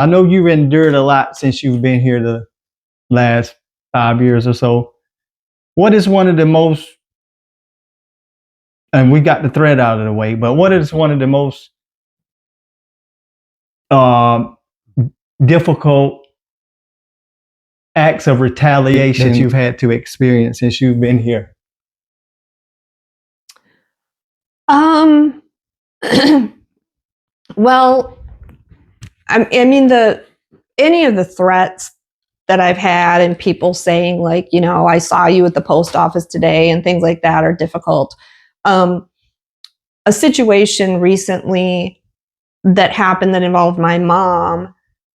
I know you've endured a lot since you've been here the last 5 years or so. What is one of the most, and we got the threat out of the way, but what is one of the most um, difficult acts of retaliation that you've had to experience since you've been here? Well, I mean, any of the threats that I've had and people saying like, I saw you at the post office today and things like that are difficult. A situation recently that happened that involved my mom,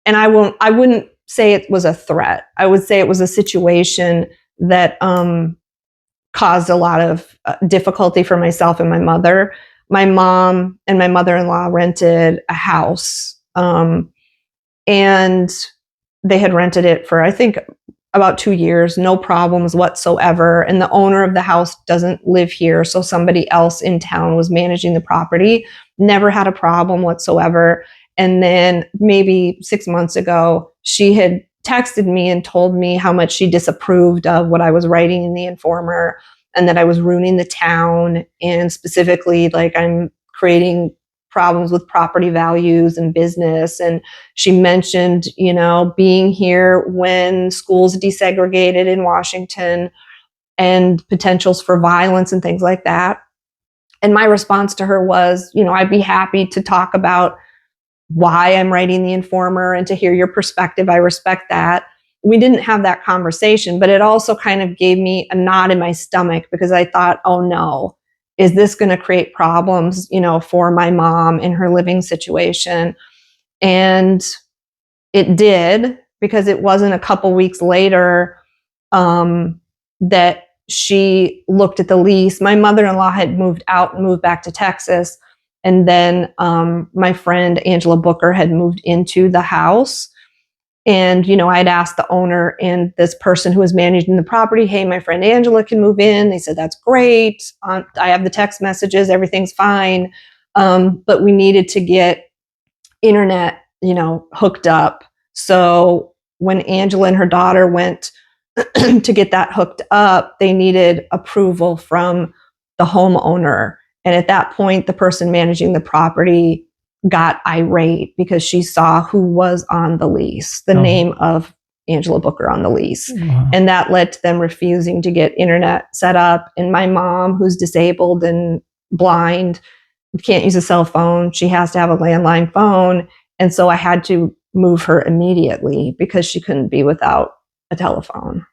and I wouldn't say it was a threat. I would say it was a situation that caused a lot of difficulty for myself and my mother. My mom and my mother-in-law rented a house, and they had rented it for, I think, about 2 years, no problems whatsoever. And the owner of the house doesn't live here, so somebody else in town was managing the property, never had a problem whatsoever. And then maybe 6 months ago, she had texted me and told me how much she disapproved of what I was writing in the Informer, and that I was ruining the town, and specifically like I'm creating problems with property values and business. And she mentioned, being here when schools desegregated in Washington and potentials for violence and things like that. And my response to her was, I'd be happy to talk about why I'm writing the Informer and to hear your perspective. I respect that. We didn't have that conversation, but it also kind of gave me a knot in my stomach because I thought, oh no, is this going to create problems, for my mom in her living situation? And it did, because it wasn't a couple weeks later that she looked at the lease. My mother-in-law had moved out and moved back to Texas. And then my friend Angela Booker had moved into the house. And, I'd asked the owner and this person who was managing the property, hey, my friend Angela can move in. They said, that's great. I have the text messages. Everything's fine. But we needed to get internet, hooked up. So when Angela and her daughter went to get that hooked up, they needed approval from the homeowner. And at that point, the person managing the property got irate because she saw who was on the lease, the name of Angela Booker on the lease. Wow. And that led to them refusing to get internet set up. And my mom, who's disabled and blind, can't use a cell phone. She has to have a landline phone. And so I had to move her immediately because she couldn't be without a telephone.